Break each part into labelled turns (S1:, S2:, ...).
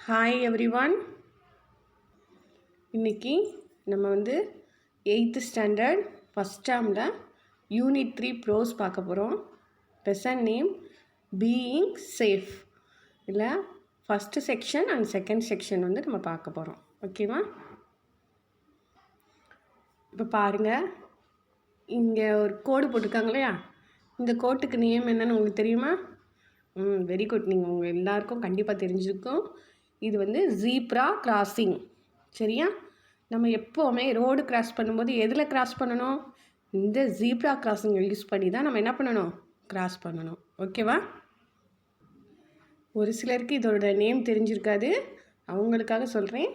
S1: Hi everyone. இன்றைக்கி நம்ம வந்து 8th ஸ்டாண்டர்ட் ஃபஸ்ட் டேர்மில் யூனிட் 3 ப்ரோஸ் பார்க்க போகிறோம். Lesson name being safe. இல்லை first section and second section வந்து நம்ம பார்க்க போகிறோம். ஓகேவா? இப்போ பாருங்கள், இங்கே ஒரு கோடு போட்டிருக்காங்க இல்லையா? இந்த கோட்டுக்கு நேம் என்னன்னு உங்களுக்கு தெரியுமா? Very good. நீங்கள் உங்கள் எல்லாருக்கும் கண்டிப்பாக தெரிஞ்சிருக்கும். இது வந்து ஜீப்ரா கிராசிங். சரியா? நம்ம எப்போவுமே ரோடு கிராஸ் பண்ணும்போது எதில் கிராஸ் பண்ணணும்? இந்த ஜீப்ரா கிராசிங்கை யூஸ் பண்ணி தான் நம்ம என்ன பண்ணணும்? கிராஸ் பண்ணணும். ஓகேவா? ஒரு சிலருக்கு இதோட நேம் தெரிஞ்சிருக்காது, அவங்களுக்காக சொல்கிறேன்.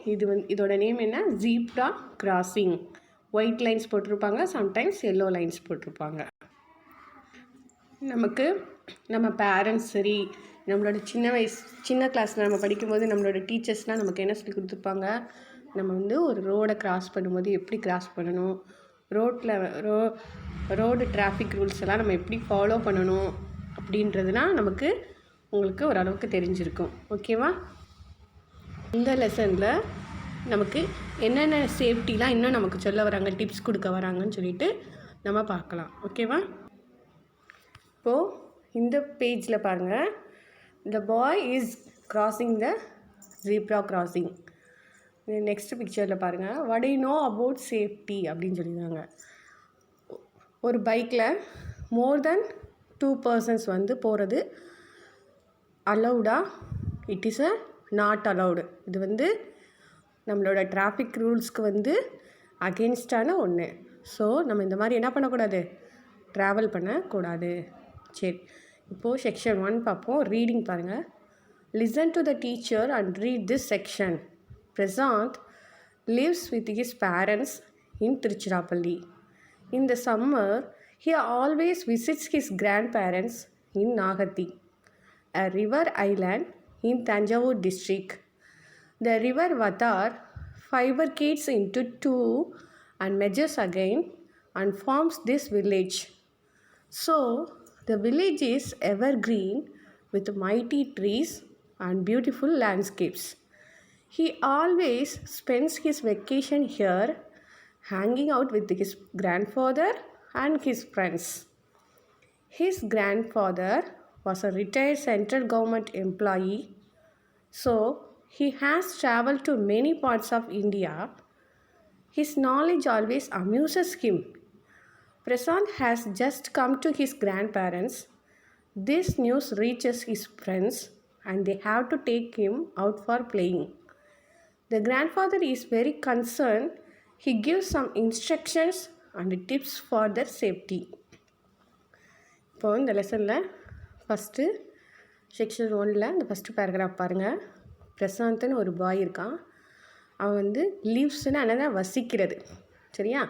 S1: இதோட நேம் என்ன? Zebra crossing. ஒயிட் லைன்ஸ் போட்டிருப்பாங்க, சம்டைம்ஸ் எல்லோ லைன்ஸ் போட்டிருப்பாங்க. நமக்கு நம்ம பேரண்ட்ஸ் சரி, நம்மளோட சின்ன கிளாஸில் நம்ம படிக்கும்போது நம்மளோட டீச்சர்ஸ்லாம் நமக்கு என்ன சொல்லி கொடுத்துருப்பாங்க? நம்ம வந்து ஒரு ரோடை கிராஸ் பண்ணும்போது எப்படி கிராஸ் பண்ணணும், ரோடு டிராஃபிக் ரூல்ஸ் எல்லாம் நம்ம எப்படி ஃபாலோ பண்ணணும் அப்படின்றதுலாம் உங்களுக்கு ஓரளவுக்கு தெரிஞ்சிருக்கும். ஓகேவா? இந்த லெசனில் நமக்கு என்னென்ன சேஃப்டிலாம் இன்னும் நமக்கு சொல்ல வராங்க, டிப்ஸ் கொடுக்க வராங்கன்னு சொல்லிட்டு நம்ம பார்க்கலாம். ஓகேவா? இப்போது இந்த பேஜில் பாருங்கள், the boy is crossing the zebra crossing. Next பிக்சரில் பாருங்கள், what do you know about safety அப்படின்னு சொல்லியிருக்காங்க. ஒரு பைக்கில் மோர் தென் 2 persons வந்து போகிறது அலௌடா? It is not allowed. இது வந்து நம்மளோட டிராஃபிக் ரூல்ஸ்க்கு வந்து அகெயின்ஸ்டான ஒன்று. ஸோ நம்ம இந்த மாதிரி என்ன பண்ணக்கூடாது? ட்ராவல் பண்ணக்கூடாது. சரி, இப்போது செக்ஷன் 1 பார்ப்போம். ரீடிங் பாருங்கள். Listen to the teacher and read this section. Prashanth lives with his parents in Tiruchirappalli. In the summer, he always visits his grandparents in Nagathi, a river island in Thanjavur district. The river Vatar bifurcates into two and merges again and forms this village. So, the village is evergreen with mighty trees and beautiful landscapes. He always spends his vacation here, hanging out with his grandfather and his friends. His grandfather was a retired central government employee, so he has traveled to many parts of India. His knowledge always amuses him. Prasant has just come to his grandparents. This news reaches his friends and they have to take him out for playing. The grandfather is very concerned. He gives some instructions and tips for their safety. இப்போ இந்த லெசனில் first section 1ல் இந்த first paragraph பாருங்கள். பிரசாந்த்னு ஒரு பாய் இருக்கான். அவன் வந்து லீவ்ஸ்ன்னு என்னென்னா வசிக்கிறது. சரியா?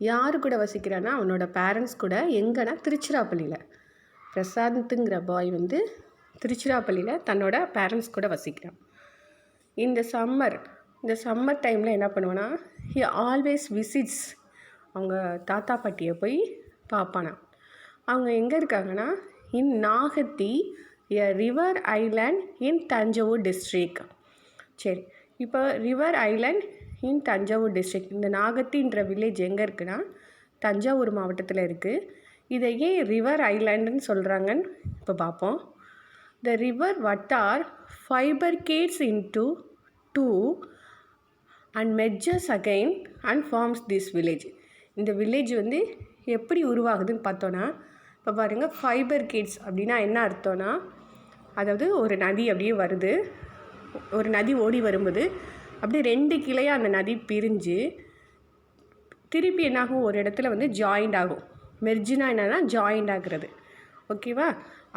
S1: யார் கூட வசிக்கிறான்னா அவனோட பேரண்ட்ஸ் கூட. எங்கன்னா? திருச்சிராப்பள்ளியில். பிரசாந்த்ங்கிற பாய் வந்து திருச்சிராப்பள்ளியில் தன்னோட பேரண்ட்ஸ் கூட வசிக்கிறான். இந்த சம்மர் டைமில் என்ன பண்ணுவானா, ஹி ஆல்வேஸ் விசிட்ஸ், அவங்க தாத்தா பாட்டியை போய் பார்ப்பானா. அவங்க எங்கே இருக்காங்கன்னா, in Nagathi, a river island in Thanjavur district. சரி, இப்போ river island in Thanjavur district, இந்த நாகத்தின்ற வில்லேஜ் எங்கே இருக்குன்னா தஞ்சாவூர் மாவட்டத்தில் இருக்குது. இதை ஏன் ரிவர் ஐலாண்டுன்னு சொல்கிறாங்கன்னு இப்போ பார்ப்போம். The river water bifurcates into two and merges again and forms this village. இந்த வில்லேஜ் வந்து எப்படி உருவாகுதுன்னு பார்த்தோன்னா, இப்போ பாருங்கள், bifurcates அப்படின்னா என்ன அர்த்தம்னா, அதாவது ஒரு நதி அப்படியே வருது, ஒரு நதி ஓடி வரும்போது அப்படியே 2 கிளையாக அந்த நதி பிரிஞ்சு திருப்பி என்னாகும்? ஒரு இடத்துல வந்து ஜாயிண்ட் ஆகும். மெர்ஜினா என்னன்னா ஜாயிண்ட் ஆகுறது. ஓகேவா?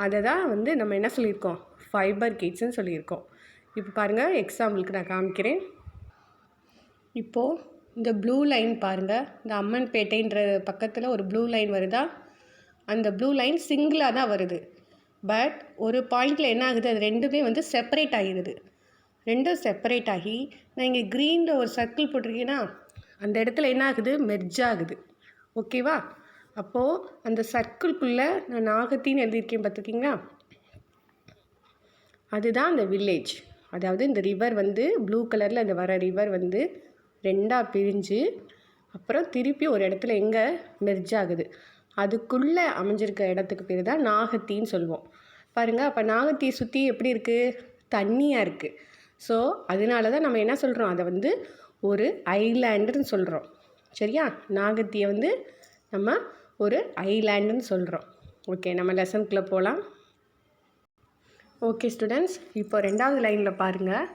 S1: அதை தான் வந்து நம்ம என்ன சொல்லியிருக்கோம்? bifurcatesன்னு சொல்லியிருக்கோம். இப்போ பாருங்கள், எக்ஸாம்பிளுக்கு நான் காமிக்கிறேன். இப்போது இந்த ப்ளூ லைன் பாருங்கள், இந்த அம்மன்பேட்டைன்ற பக்கத்தில் ஒரு ப்ளூ லைன் வருதா? அந்த ப்ளூ லைன் சிங்கிளாக தான் வருது. பட் ஒரு பாயிண்டில் என்ன ஆகுது? அது ரெண்டுமே வந்து செப்பரேட் ஆகிடுது. ரெண்டும் செப்பரேட் ஆகி, நான் இங்கே க்ரீனில் ஒரு சர்க்கிள் போட்டிருக்கேன்னா அந்த இடத்துல என்ன ஆகுது? மெர்ஜ் ஆகுது. ஓகேவா? அப்போது அந்த சர்க்கிள்குள்ளே நான் நாகத்தின்னு எழுதியிருக்கேன், பார்த்துருக்கீங்களா? அதுதான் அந்த வில்லேஜ். அதாவது இந்த ரிவர் வந்து ப்ளூ கலரில் அந்த வர ரிவர் வந்து 2ஆக பிரிஞ்சு அப்புறம் திருப்பி ஒரு இடத்துல எங்கே மெர்ஜ் ஆகுது, அதுக்குள்ளே அமைஞ்சிருக்க இடத்துக்கு பேர் தான் நாகத்தின்னு சொல்லுவோம். பாருங்கள், அப்போ நாகத்தியை சுற்றி எப்படி இருக்குது, தண்ணியாக இருக்குது. ஸோ அதனால தான் நம்ம என்ன சொல்கிறோம், அதை வந்து ஒரு ஐலாண்டுன்னு சொல்கிறோம். சரியா, நாகத்தியை வந்து நம்ம ஒரு ஐலாண்டுன்னு சொல்கிறோம். ஓகே, நம்ம லெசனுக்குள்ளே போகலாம். ஓகே ஸ்டூடெண்ட்ஸ், இப்போ 2வது லைனில் பாருங்கள்,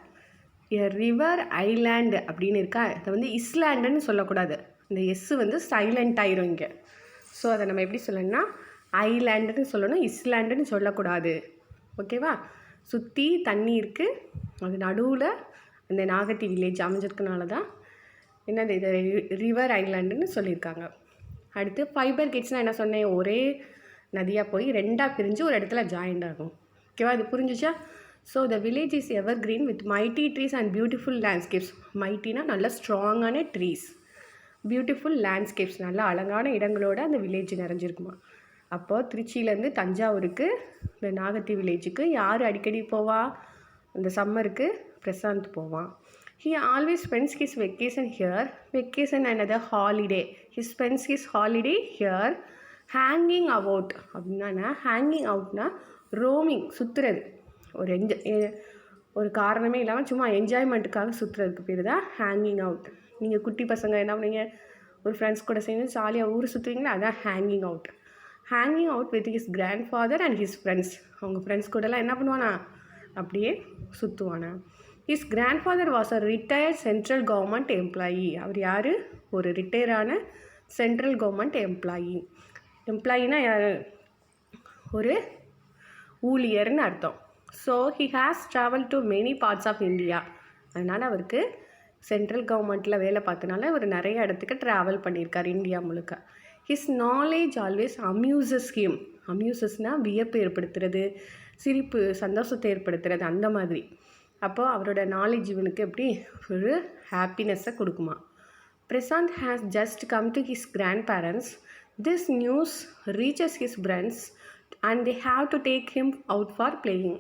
S1: ரிவர் ஐலாண்டு அப்படின்னு இருக்கா. அதை வந்து இஸ்லாண்டுன்னு சொல்லக்கூடாது, இந்த எஸ் வந்து சைலண்ட் ஆயிரும் இங்கே. ஸோ அதை நம்ம எப்படி சொல்லணும்னா ஐலாண்டுன்னு சொல்லணும், இஸ்லாண்டுன்னு சொல்லக்கூடாது. ஓகேவா, சுற்றி தண்ணி இருக்குது, அது நடுவில் அந்த நாகத்தி வில்லேஜ் அமைஞ்சிருக்கனால தான் என்னது இது ரிவர் ஐலாண்டுன்னு சொல்லியிருக்காங்க. அடுத்து ஃபைபர் கேட்ஸ்னால் என்ன சொன்னேன், ஒரே நதியாக போய் 2ஆக பிரிஞ்சு ஒரு இடத்துல ஜாயிண்ட் ஆகும். ஓகேவா, இது புரிஞ்சிச்சா? So the village is evergreen with mighty trees and beautiful landscapes. மைட்டினா நல்ல ஸ்ட்ராங்கான ட்ரீஸ், பியூட்டிஃபுல் லேண்ட்ஸ்கேப்ஸ், நல்ல அழகான இடங்களோட அந்த வில்லேஜ் நிறைஞ்சிருக்குமா. அப்போது திருச்சியிலேருந்து தஞ்சாவூருக்கு இந்த நாகத்தி வில்லேஜுக்கு யார் அடிக்கடி போவா, அந்த சம்மருக்கு பிரசாந்த் போவான். He always spends his vacation here. Vacation another holiday. He spends his holiday here. Hanging out அப்படின்னா ஹேங்கிங் அவுட்னா ரோமிங், சுற்றுறது. ஒரு காரணமே இல்லாமல் சும்மா என்ஜாய்மெண்ட்டுக்காக சுற்றுறதுக்கு பேர் தான் ஹேங்கிங் அவுட். நீங்கள் குட்டி பசங்க என்ன பண்ணீங்க, ஒரு ஃப்ரெண்ட்ஸ் கூட சேர்ந்து ஜாலியாக ஊர் சுற்றுவீங்களா, அதான் hanging out. Hanging out with his grandfather and his friends. அவங்க ஃப்ரெண்ட்ஸ் கூடலாம் என்ன பண்ணுவானா, அப்படியே சுற்றுவானா. His grandfather was a retired central government employee. அவர் யார், ஒரு ரிட்டையரான சென்ட்ரல் கவர்மெண்ட் எம்ப்ளாயி. எம்ப்ளாயினா யார், ஒரு ஊழியர்னு அர்த்தம். So he has travel to many parts of India. அதனால் அவருக்கு சென்ட்ரல் கவர்மெண்ட்டில் வேலை பார்த்தனால அவர் நிறைய இடத்துக்கு ட்ராவல் பண்ணியிருக்கார் இந்தியா முழுக்க. His knowledge always amuses him. அம்யூசஸ்னால் வியப்பு ஏற்படுத்துறது, சிரிப்பு, சந்தோஷத்தை ஏற்படுத்துறது, அந்த மாதிரி. அப்போது அவரோட நாலேஜ் இவனுக்கு எப்படி ஒரு ஹாப்பினஸ்ஸை கொடுக்குமா. Prashanth has just come to his grandparents. This news reaches his friends and they have to take him out for playing.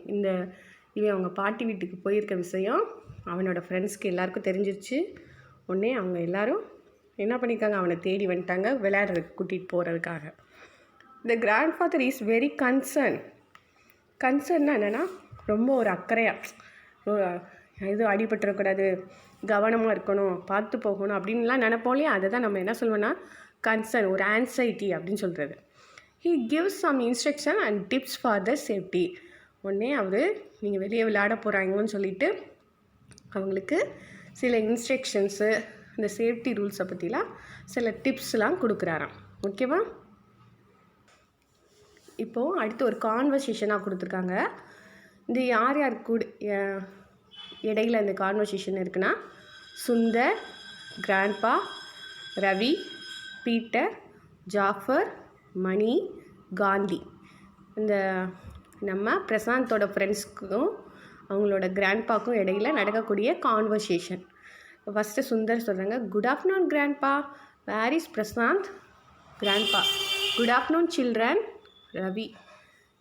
S1: இவன் அவங்க பாட்டி வீட்டுக்கு போயிருக்க விஷயம் அவனோட ஃப்ரெண்ட்ஸ்க்கு எல்லாருக்கும் தெரிஞ்சிருச்சு. உடனே அவங்க எல்லோரும் என்ன பண்ணியிருக்காங்க, அவனை தேடி வந்துட்டாங்க விளையாடுறதுக்கு கூட்டிகிட்டு போகிறதுக்காக. த கிராண்ட் ஃபாதர் இஸ் வெரி கன்சர்ன்னா என்னென்னா ரொம்ப ஒரு அக்கறையாக, எதுவும் அடிபட்டுறக்கூடாது, கவனமாக இருக்கணும், பார்த்து போகணும் அப்படின்லாம் நினைப்போம் இல்லையா. அதை தான் நம்ம என்ன சொல்லுவோன்னா கன்சர்ன், ஒரு ஆன்சைட்டி அப்படின்னு சொல்கிறது. He gives some instruction and tips for the safety. உடனே அவர் நீங்கள் வெளியே விளையாட போகிறாங்கன்னு சொல்லிவிட்டு அவங்களுக்கு சில இன்ஸ்ட்ரக்ஷன்ஸு, இந்த சேஃப்டி ரூல்ஸை பற்றிலாம் சில டிப்ஸ்லாம் கொடுக்குறாராம். ஓகேவா, இப்போது அடுத்து ஒரு கான்வர்சேஷனாக கொடுத்துருக்காங்க. இந்த யார் யார் கூட இடையில் இந்த கான்வர்சேஷன் இருக்குன்னா, சுந்தர், கிராண்ட்பா, ரவி, பீட்டர், ஜாஃபர், மணி, காந்தி. இந்த நம்ம பிரசாந்தோட ஃப்ரெண்ட்ஸ்க்கும் அவங்களோட கிராண்ட்பாக்கும் இடையில் நடக்கக்கூடிய கான்வர்சேஷன். ஃபஸ்ட்டு சுந்தர் சொல்கிறாங்க, good afternoon grandpa, where is Prashanth. Grandpa, good afternoon children. Ravi,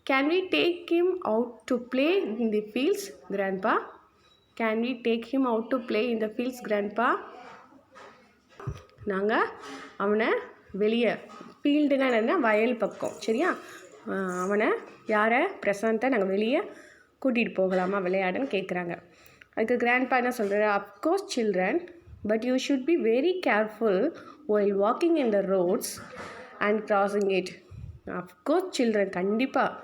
S1: can we take him out to play in the fields grandpa. Can we take him out to play in the fields grandpa. நாங்கள் அவனை வெளியே, ஃபீல்டுனா என்னென்னா வயல் பக்கம், சரியா, அவனை யாரை, பிரசாந்தை நாங்கள் வெளியே கூட்டிகிட்டு போகலாமா விளையாடுன்னு கேட்குறாங்க. அதுக்கு கிராண்ட்பா என்ன சொல்கிறாரு, of course children, but you should be very careful while walking in the roads and crossing it. Of course children, கண்டிப்பாக,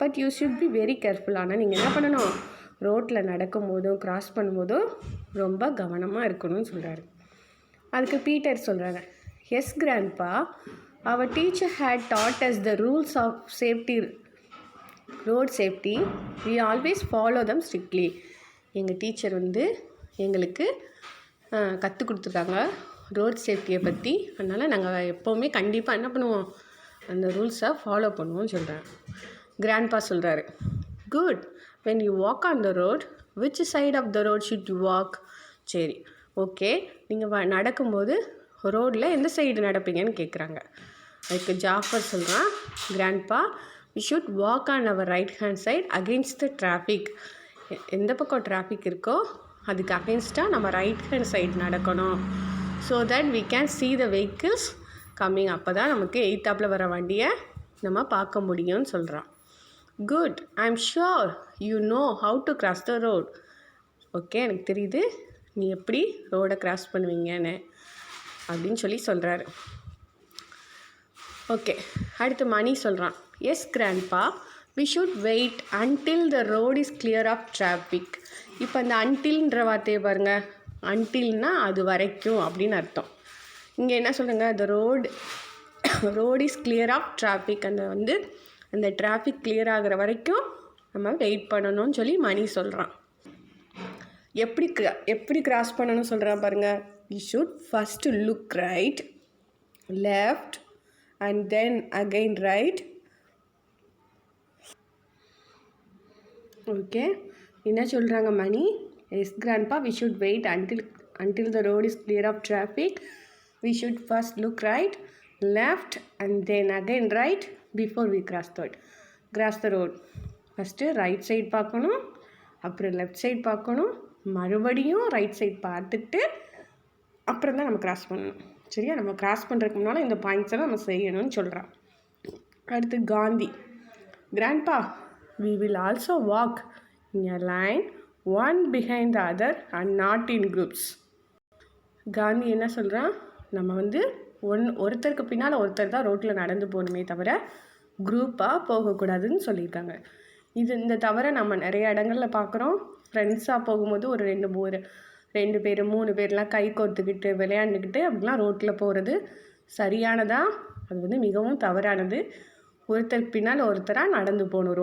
S1: but you should be very careful. ஆனால் நீங்கள் என்ன பண்ணணும், ரோட்டில் நடக்கும் போதும் கிராஸ் பண்ணும்போதும் ரொம்ப கவனமாக இருக்கணும்னு சொல்கிறாரு. அதுக்கு பீட்டர் சொல்கிறாங்க, yes grandpa, our teacher had taught us the rules of safety, road safety, we always follow them strictly. எங்கள் டீச்சர் வந்து எங்களுக்கு கற்றுக் கொடுத்துருக்காங்க ரோட் சேஃப்டியை பற்றி, அதனால் நாங்கள் எப்போவுமே கண்டிப்பாக என்ன பண்ணுவோம், அந்த ரூல்ஸை ஃபாலோ பண்ணுவோம்னு சொல்கிறேன். கிராண்ட்பா சொல்கிறாரு, good, when you walk on the road which side of the road should you walk. சரி, ஓகே, நீங்கள் நடக்கும்போது ரோடில் எந்த சைடு நடப்பீங்கன்னு கேட்குறாங்க. அதுக்கு ஜாஃபர் சொல்கிறான், grandpa, we should walk on our right hand side against the traffic. எந்த பக்கம் டிராஃபிக் இருக்கோ அதுக்கு அகென்ஸ்டாக நம்ம ரைட் ஹேண்ட் சைடு நடக்கணும். So that we can see the vehicles coming. அப்போ தான் நமக்கு எய்த்தாப்பில் வர வண்டியை நம்ம பார்க்க முடியும்னு சொல்கிறான். Good, I am sure you know how to cross the road. Okay, எனக்கு தெரியுது நீ எப்படி ரோடை கிராஸ் பண்ணுவீங்கன்னு அப்படின்னு சொல்கிறாரு. ஓகே, அடுத்து மணி சொல்கிறான். Yes grandpa, we should wait until the road is clear of traffic. இப்போ அந்த அன்டில்ன்ற வார்த்தையை பாருங்கள். அன்டில்னா அது வரைக்கும் அப்படின்னு அர்த்தம். இங்கே என்ன சொல்லுங்க, the road is clear of traffic. அந்த டிராஃபிக் கிளியர் ஆகிற வரைக்கும் நம்ம வெயிட் பண்ணணும்னு சொல்லி மணி சொல்கிறான். எப்படி கிராஸ் பண்ணணும்னு சொல்கிறான் பாருங்கள். We should first look right, left and then again right. Okay, என்ன சொல்கிறாங்க Mani? Yes grandpa, we should wait until the road is clear of traffic. We should first look right, left and then again right before we cross the road. First right side பார்க்கணும், அப்புறம் left side பார்க்கணும், மறுபடியும் right side பார்த்துட்டு அப்புறம் தான் நம்ம cross பண்ணணும். சரியா? நம்ம கிராஸ் பண்ணுறதுக்கு முன்னால் இந்த பாயிண்ட்ஸ் எல்லாம் நம்ம செய்யணும்னு சொல்கிறான். அடுத்து Gandhi. Grandpa, we will also walk in a line, one behind the other and not in groups. Gandhi என்ன சொல்கிறான்? நம்ம ஒருத்தருக்கு பின்னால் ஒருத்தர் தான் ரோட்டில் நடந்து போகணுமே தவிர குரூப்பாக போகக்கூடாதுன்னு சொல்லியிருக்காங்க. இந்த தவிர நம்ம நிறைய இடங்களில் பார்க்குறோம். ஃப்ரெண்ட்ஸாக போகும்போது ஒரு 2 பேர் 3 பேர்லாம் கை கோர்த்துக்கிட்டு விளையாண்டுக்கிட்டு அப்படிலாம் ரோட்டில் போகிறது சரியானதா? அது மிகவும் தவறானது. ஒருத்தருக்கு பின்னால் ஒருத்தராக நடந்து போகணும்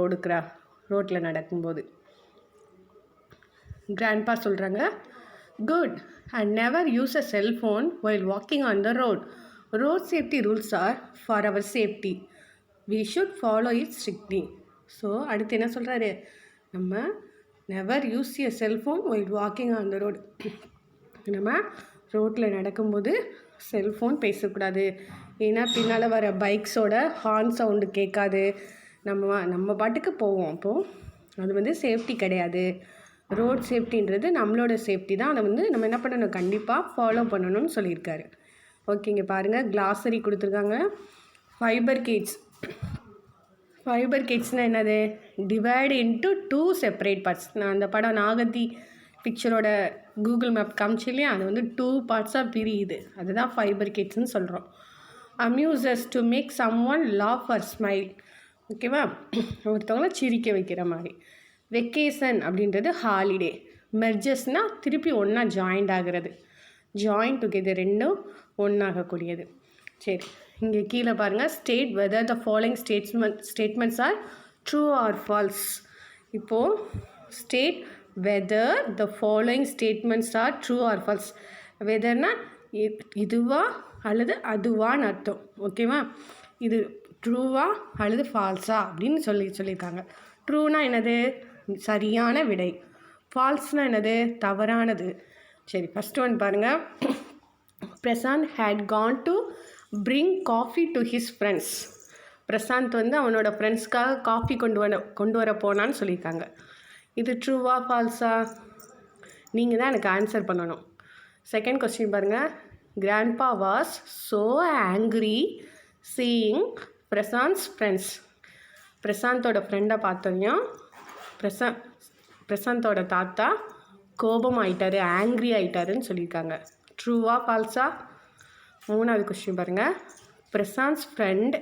S1: ரோட்டில் நடக்கும்போது. கிராண்ட்பா சொல்கிறாங்க. Good, and never use a cellphone while walking on the road. Road safety rules are for our safety. We should follow it strictly. So அடுத்து என்ன சொல்கிறாரு? நம்ம never use a cellphone while walking on the road. நம்ம ரோட்டில் நடக்கும்போது cellphone பேசக்கூடாது. ஏன்னா பின்னால் வர பைக்ஸோட ஹார்ன் சவுண்டு கேட்காது. நம்ம பாட்டுக்கு போவோம். அப்போது அது சேஃப்டி கிடையாது. ரோட் சேஃப்டின்றது நம்மளோட சேஃப்டி தான். அதை நம்ம என்ன பண்ணணும்? கண்டிப்பாக ஃபாலோ பண்ணணும்னு சொல்லியிருக்காரு. ஓகேங்க, பாருங்கள் கிளாஸரி கொடுத்துருக்காங்க. ஃபைபர் கேட்ஸ்னால் என்னது? Divide into 2 separate parts. நான் அந்த படம் நாகத்தி பிக்சரோட கூகுள் மேப் காமிச்சு இல்லையா, அது 2 பார்ட்ஸாக பிரியுது. அதுதான் ஃபைபர் கேட்ஸ்ன்னு சொல்கிறோம். Amuses to make someone laugh or smile. ஓகேவா? ஒருத்தவங்கள சிரிக்க வைக்கிற மாதிரி. வெக்கேஷன் அப்படின்றது ஹாலிடே. மெர்ஜஸ்னால் திருப்பி ஒன்றா ஜாயிண்ட் ஆகிறது. ஜாயின் டுகெதர், ரெண்டும் ஒன்றாகக்கூடியது. சரி, இங்கே கீழே பாருங்கள். State whether the following statements are true or false. இப்போது state whether the following statements are true or false. வெதர்னால் இதுவா அல்லது அதுவான்னு அர்த்தம். ஓகேவா? இது ட்ரூவா அல்லது ஃபால்ஸா அப்படின்னு சொல்லியிருக்காங்க. ட்ரூனா என்னது? சரியான விடை. ஃபால்ஸ்னால் என்னது? தவறானது. சரி, ஃபஸ்ட் ஒன் பாருங்கள். Prashanth had gone to bring coffee to his friends. Prashanth அவனோட ஃப்ரெண்ட்ஸ்க்காக காஃபி கொண்டு வர போனான்னு சொல்லியிருக்காங்க. இது ட்ரூவா ஃபால்ஸா? நீங்கள் தான் எனக்கு ஆன்சர் பண்ணணும். செகண்ட் கொஸ்டின் பாருங்கள். Grandpa was so angry seeing Prasanth's friends. பிரசாந்தோட ஃப்ரெண்டை பார்த்தோன்னா பிரசாந்தோட தாத்தா கோபம் ஆயிட்டாரு, ஆங்க்ரி ஆயிட்டாருன்னு சொல்லியிருக்காங்க. ட்ரூவா ஃபால்ஸா? மூணாவது கொஸ்டின் பாருங்கள். Prasanth's friend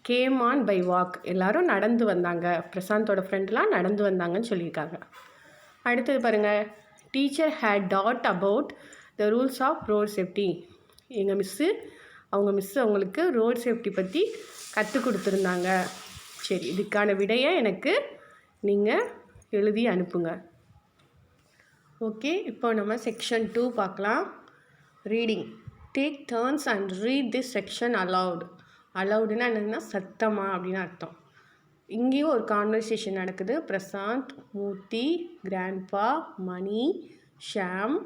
S1: came on by walk. எல்லோரும் நடந்து வந்தாங்க. பிரசாந்தோட ஃப்ரெண்ட்லாம் நடந்து வந்தாங்கன்னு சொல்லியிருக்காங்க. அடுத்தது பாருங்கள். Teacher had taught about the rules of road safety. அவங்க மிஸ்ஸு அவங்களுக்கு ரோட் சேஃப்டி பற்றி கற்றுக் கொடுத்துருந்தாங்க. சரி, இதுக்கான விடையை எனக்கு நீங்கள் எழுதி அனுப்புங்க. ஓகே, இப்போ நம்ம செக்ஷன் 2 பார்க்கலாம். Reading. Take turns and read this section aloud. அலவுடுன்னா என்னென்னா சத்தமாக அப்படின்னு அர்த்தம். இங்கேயும் ஒரு கான்வர்சேஷன் நடக்குது. பிரசாந்த், மூர்த்தி, கிராண்ட்பா, மணி, ஷாம்,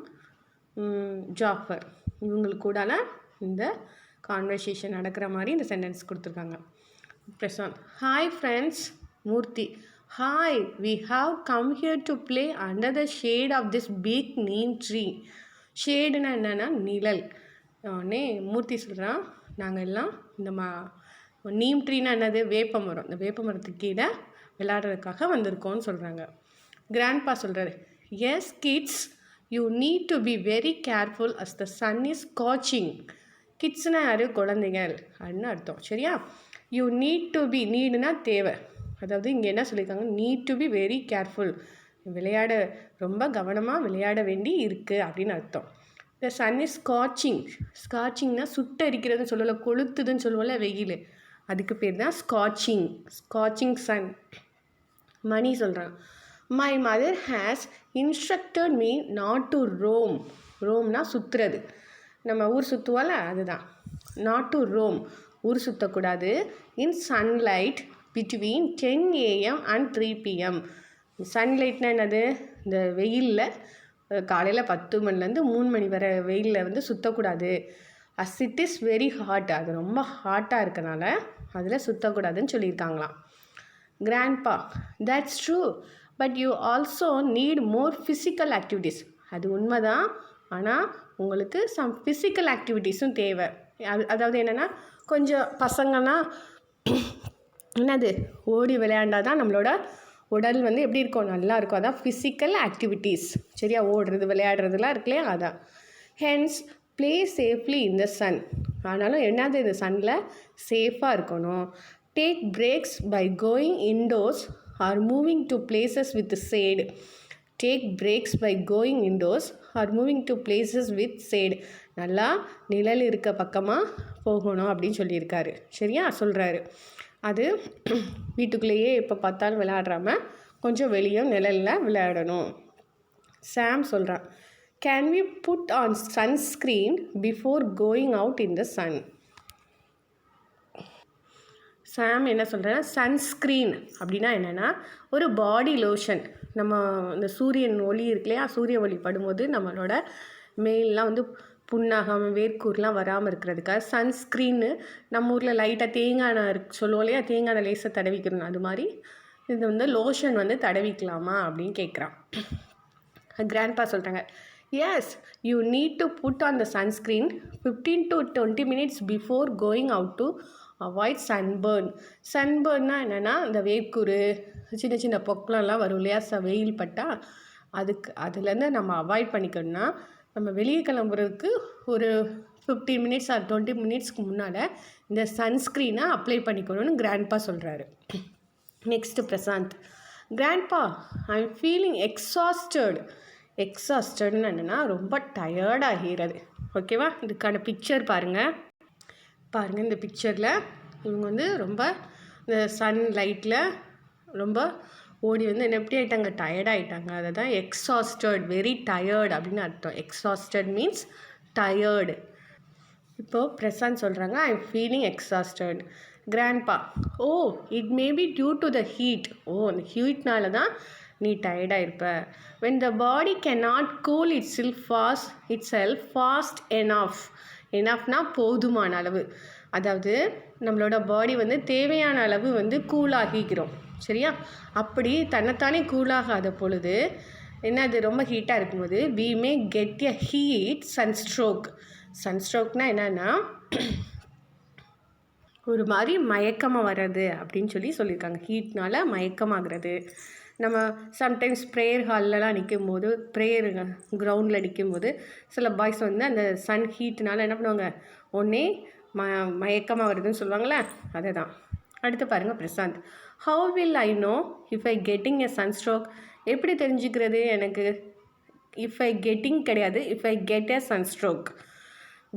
S1: ஜாஃபர் இவங்களுக்கு கூடால இந்த கான்வர்சேஷன் நடக்கிற மாதிரி இந்த சென்டென்ஸ் கொடுத்துருக்காங்க. Prasanth. Hi friends. Murthy. Hi, we have come here to play under the shade of this big neem tree. ஷேடுனா என்னென்னா நிழல். உடனே மூர்த்தி சொல்கிறான், நாங்கள் எல்லாம் இந்த நீம் ட்ரீனா என்னது, வேப்ப மரம். இந்த வேப்ப மரத்துக்கு கீழே விளையாடுறதுக்காக வந்திருக்கோன்னு சொல்கிறாங்க. கிராண்ட்பா சொல்கிறாரு, yes kids, you need to be very careful as the sun is scorching. கிட்ஸ்னால் யார், குழந்தைகள் அப்படின்னு அர்த்தம். சரியா? யூ நீட் டு பி, நீடுனா தேவை. அதாவது இங்கே என்ன சொல்லியிருக்காங்க, need to be very careful, விளையாட ரொம்ப கவனமாக விளையாட வேண்டி இருக்குது அப்படின்னு அர்த்தம். The sun is scorching. ஸ்காட்சிங்னா சுட்டரிக்கிறதுன்னு சொல்லல, கொளுத்துதுன்னு சொல்லுவோம்ல வெயில், அதுக்கு பேர் தான் ஸ்காட்சிங். Scorching sun. மணி சொல்கிறான், my mother has instructed me not to roam. ரோம்னா சுற்றுறது, நம்ம ஊர் சுற்றுவோம்ல அதுதான். நாட் டு ரோம், ஊர் சுற்றக்கூடாது. In sunlight between 10 AM and 3 PM. சன்லைட்னா என்னது, இந்த வெயிலில் காலையில் 10 மணிலேருந்து 3 மணி வரை வெயிலில் வந்து சுற்றக்கூடாது. As it is very hot, அது ரொம்ப ஹாட்டாக இருக்கனால அதில் சுற்றக்கூடாதுன்னு சொல்லியிருக்காங்களாம். Grandpa, that's true, but you also need more physical activities. அது உண்மைதான், ஆனால் உங்களுக்கு சம் ஃபிசிக்கல் ஆக்டிவிட்டீஸும் தேவை. அதாவது என்னென்னா, கொஞ்சம் பசங்கள்லாம் என்னது ஓடி விளையாண்டால் தான் நம்மளோட உடல் வந்து எப்படி இருக்கும், நல்லா இருக்கும். அதான் ஃபிசிக்கல் ஆக்டிவிட்டீஸ். சரியா? ஓடுறது விளையாடுறதுலாம் இருக்கு இல்லையா, அதான். Hence play safely in the sun. ஆனாலும் என்னது, இந்த சன்னில் சேஃபாக இருக்கணும். Take breaks by going indoors or moving to places with shade. Take breaks by going indoors or moving to places with shade. நல்லா நிழல் இருக்க பக்கமாக போகணும் அப்படின்னு சொல்லியிருக்காரு. சரியா? சொல்கிறாரு. அது வீட்டுக்குள்ளேயே எப்போ பார்த்தாலும் விளையாடுறாம கொஞ்சம் வெளியே நிழலில் விளையாடணும். சாம் சொல்கிறான், can we put on sunscreen before going out in the sun. Sam என்ன சொல்கிறேன்னா, சன்ஸ்க்ரீன் அப்படின்னா என்னென்னா ஒரு பாடி லோஷன். நம்ம இந்த சூரியன் ஒளி இருக்கு இல்லையா, சூரிய ஒளி படும்போது நம்மளோட மேல்லாம் வந்து புண்ணாகாமல் வேர்க்கூர்லாம் வராமல் இருக்கிறதுக்காக சன்ஸ்க்ரீன்னு நம்ம ஊரில் லைட்டாக தேங்காய் எண்ணெய் சொல்லுவோம் இல்லையா, தேங்காய் எண்ணெய் லேசாக தடவிக்கணும். அது மாதிரி இது வந்து லோஷன் வந்து தடவிக்கலாமா அப்படின்னு கேட்குறான். கிராண்ட்பா சொல்கிறாங்க, yes, you need to put on the sunscreen 15 to 20 minutes before going out to avoid sunburn. சன்பர்ன்னா என்னென்னா, இந்த வேர்க்கூரு சின்ன சின்ன பொக்கலெல்லாம் வரும் இல்லையா, வெயில் பட்டால் அதுலேருந்து நம்ம அவாய்ட் பண்ணிக்கணும்னா நம்ம வெளியே கிளம்புறதுக்கு ஒரு 15 minutes ஆர் 20 minutesக்கு முன்னால் இந்த சன்ஸ்க்ரீனை அப்ளை பண்ணிக்கணும்னு கிராண்ட்பா சொல்கிறாரு. Next Prasanth, grandpa, I am feeling exhausted. எக்ஸாஸ்டட்னு என்னென்னா ரொம்ப டயர்டாகிறது. ஓகேவா? இதுக்கான பிக்சர் பாருங்கள். இந்த பிக்சரில் இவங்க வந்து ரொம்ப இந்த சன் லைட்டில் ரொம்ப ஓடி வந்து என்ன எப்படி ஆகிட்டாங்க, டயர்டாகிட்டாங்க. அதை தான் எக்ஸாஸ்டட், வெரி டயர்டு அப்படின்னு அர்த்தம். Exhausted means tired. இப்போது பிரசாந்த் சொல்கிறாங்க, I am feeling exhausted. Grandpa, oh, it may be due to the heat. Oh, அந்த ஹீட்னால தான் நீ டயர்டாக இருப்ப. When the body can not cool itself fast enough. எனாஃப்னா போதுமான அளவு. அதாவது நம்மளோட பாடி வந்து தேவையான அளவு வந்து கூலாகிக்கிறோம். சரியா? அப்படி தன்னைத்தானே கூலாகாத பொழுது என்னது, ரொம்ப ஹீட்டாக இருக்கும்போது we may get a heat sunstroke. சன்ஸ்ட்ரோக்னால் என்னென்னா ஒரு மாதிரி மயக்கமாக வர்றது அப்படின்னு சொல்லியிருக்காங்க. ஹீட்னால் மயக்கமாகிறது. நம்ம சம்டைம்ஸ் ப்ரேயர் ஹால்லலாம் நிற்கும்போது, ப்ரேயர் கிரவுண்டில் நிற்கும்போது சில பாய்ஸ் வந்து அந்த சன் ஹீட்னால என்ன பண்ணுவாங்க, ஒன்றே மயக்கமாக வருதுன்னு சொல்லுவாங்களே, அதை தான். அடுத்து பாருங்கள் Prasanth, how will I know if I getting a sunstroke. எப்படி தெரிஞ்சுக்கிறது எனக்கு, இஃப் ஐ கெட்டிங் கிடையாது, if I get a sunstroke.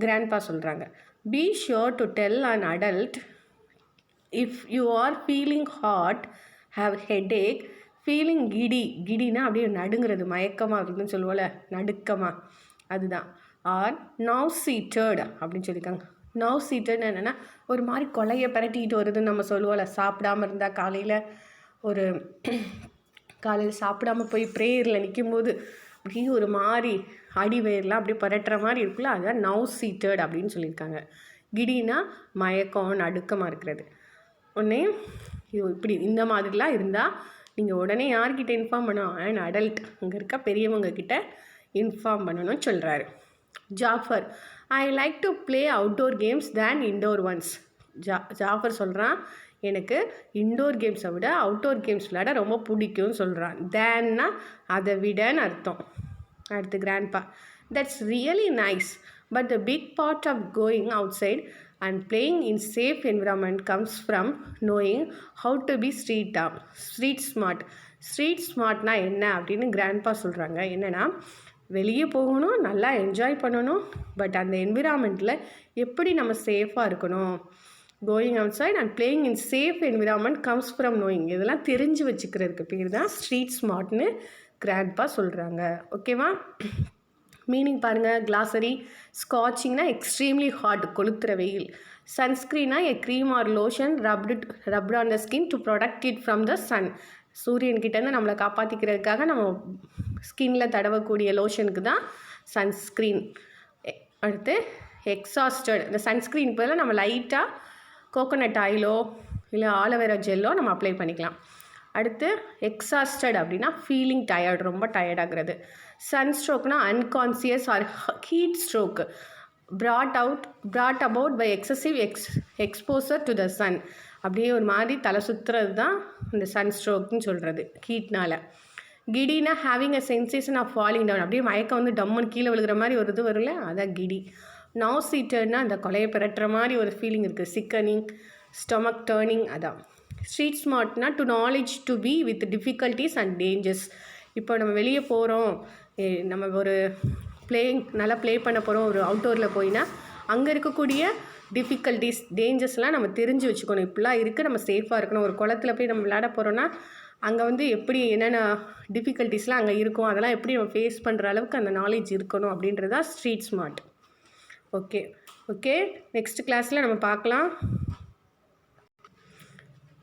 S1: Grandpa சொல்கிறாங்க, be sure to tell an adult if you are feeling hot, have headache, feeling கிடினா அப்படியே நடுங்கிறது, மயக்கமாக இருக்குதுன்னு சொல்லுவோம்ல, நடுக்கமாக, அதுதான். ஆர் நவ் சீட்டட் அப்படின்னு சொல்லியிருக்காங்க. நவ் சீட்டட்னு என்னென்னா ஒரு மாதிரி கொலையை பரட்டிக்கிட்டு வருதுன்னு நம்ம சொல்லுவோம்ல. சாப்பிடாமல் இருந்தால் காலையில் சாப்பிடாமல் போய் ப்ரேயரில் நிற்கும்போது அப்படியே ஒரு மாதிரி அடி வயிறுலாம் அப்படியே பரட்டுற மாதிரி இருக்குல்ல, அதுதான் நவ் சீட்டட் அப்படின்னு சொல்லியிருக்காங்க. கிடினா மயக்கம், நடுக்கமாக இருக்கிறது. உடனே இப்படி இந்த மாதிரிலாம் இருந்தால் நீங்கள் உடனே யார்கிட்ட இன்ஃபார்ம் பண்ணணும்? அண்ட் அடல்ட், அங்கே இருக்க பெரியவங்க கிட்ட இன்ஃபார்ம் பண்ணணும்னு சொல்கிறாரு. Jafar, I like to play outdoor games than indoor ones. Jafar சொல்கிறான், எனக்கு இன்டோர் கேம்ஸை விட அவுட்டோர் கேம்ஸ் விளையாட ரொம்ப பிடிக்கும்னு சொல்கிறான். தேன்னா அதை விடன்னு அர்த்தம். அடுத்து grandpa, that's really nice, but the big part of going outside and playing in safe environment comes from knowing how to be street smart. Street smartனா என்ன அப்படின்னு கிராண்ட்பா சொல்கிறாங்க. என்னென்னா, வெளியே போகணும், நல்லா என்ஜாய் பண்ணணும், பட் அந்த என்விரான்மெண்ட்டில் எப்படி நம்ம சேஃபாக இருக்கணும். Going outside and playing in safe environment comes from knowing. இதெல்லாம் தெரிஞ்சு வச்சுக்கிறதுக்கு பேர் தான் ஸ்ட்ரீட் ஸ்மார்ட்னு கிராண்ட்பா சொல்கிறாங்க. ஓகேவா? மீனிங் பாருங்கள். கிளாசரி, ஸ்காட்சிங்னா எக்ஸ்ட்ரீம்லி ஹாட், கொளுத்துற வெயில். சன்ஸ்க்ரீனா a cream or lotion rubbed on the skin to protect it from the sun. சூரியன்கிட்டேருந்து நம்மளை காப்பாற்றிக்கிறதுக்காக நம்ம ஸ்கின்னில் தடவக்கூடிய லோஷனுக்கு தான் சன்ஸ்க்ரீன். அடுத்து எக்ஸாஸ்டட், இந்த சன்ஸ்க்ரீன் பதிலாக நம்ம லைட்டாக கோகோனட் ஆயிலோ இல்லை ஆலோவேரா ஜெல்லோ நம்ம அப்ளை பண்ணிக்கலாம். அடுத்து எக்ஸாஸ்டட் அப்படின்னா ஃபீலிங் டயர்ட், ரொம்ப டயர்டாகிறது. சன்ஸ்ட்ரோக்னா unconscious or heat stroke brought about by excessive exposure to the sun. அப்படியே ஒரு மாதிரி தலை சுற்றுறது தான் இந்த சன்ஸ்ட்ரோக்னு சொல்கிறது, ஹீட்னால். கிடினா having a sensation of falling down, அப்படியே மயக்கம் வந்து டம்முன்னு கீழே விழுகிற மாதிரி ஒரு இது வரும்ல, அதான் கிடி. நௌசீட்டர்னா அந்த கொலையை பிறட்டுற மாதிரி ஒரு ஃபீலிங் இருக்குது, சிக்கனிங், ஸ்டொமக் டேர்னிங், அதான். ஸ்ட்ரீட் ஸ்மார்ட்னா to knowledge to be with difficulties and dangers. இப்போ நம்ம வெளியே போகிறோம், நம்ம ஒரு நல்லா ப்ளே பண்ண போகிறோம் ஒரு அவுட்டோரில் போயினா, அங்கே இருக்கக்கூடிய டிஃபிகல்ட்டிஸ், டேஞ்சர்ஸ்லாம் நம்ம தெரிஞ்சு வச்சுக்கணும். இப்படிலாம் இருக்குது, நம்ம சேஃபாக இருக்கணும். ஒரு குளத்தில் போய் நம்ம விளையாட போகிறோன்னா அங்கே வந்து எப்படி என்னென்ன டிஃபிகல்ட்டிஸ்லாம் அங்கே இருக்கும், அதெல்லாம் எப்படி நம்ம ஃபேஸ் பண்ணுற அளவுக்கு அந்த நாலேஜ் இருக்கணும் அப்படின்றது தான் ஸ்ட்ரீட் ஸ்மார்ட். ஓகே நெக்ஸ்ட் கிளாஸில் நம்ம பார்க்கலாம்.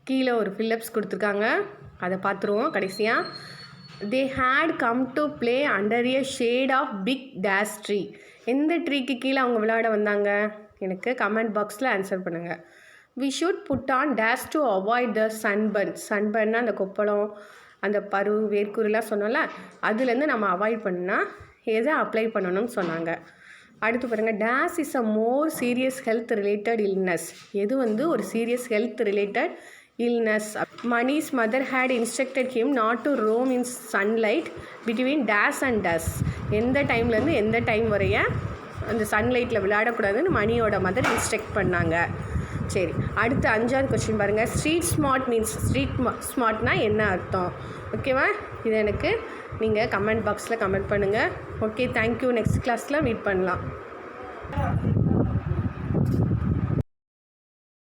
S1: கீழே ஒரு ஃபில்லப்ஸ் கொடுத்துருக்காங்க, அதை பார்த்துருவோம் கடைசியாக. They had come to play under a shade of big dash tree. எந்த ட்ரீக்கு கீழே அவங்க விளையாட வந்தாங்க? எனக்கு கமெண்ட் பாக்ஸில் ஆன்சர் பண்ணுங்கள். We should put on dash to avoid the sunburn. sunburnனா அந்த கொப்பளம், அந்த பரு, வேர்க்குருலாம் சொன்னோம்ல, அதுலேருந்து நம்ம அவாய்ட் பண்ணால் எதை அப்ளை பண்ணணும்னு சொன்னாங்க. அடுத்து பாருங்கள், dash is a more serious health related illness. எது வந்து ஒரு serious health related illness. Mani's mother had instructed him not to roam in sunlight between dash and dusk. எந்த டைம்லேருந்து எந்த டைம் வரைய அந்த சன்லைட்டில் விளையாடக்கூடாதுன்னு மணியோட மதர் இன்ஸ்ட்ரக்ட் பண்ணாங்க. சரி, அடுத்து 5வது கொஸ்டின் பாருங்கள். ஸ்ட்ரீட் ஸ்மார்ட் மீன்ஸ், ஸ்ட்ரீட் ஸ்மார்ட்னா என்ன அர்த்தம்? ஓகேவா? இது எனக்கு நீங்கள் கமெண்ட் பாக்ஸில் கமெண்ட் பண்ணுங்கள். Okay, thank you. நெக்ஸ்ட் கிளாஸில் மீட் பண்ணலாம்.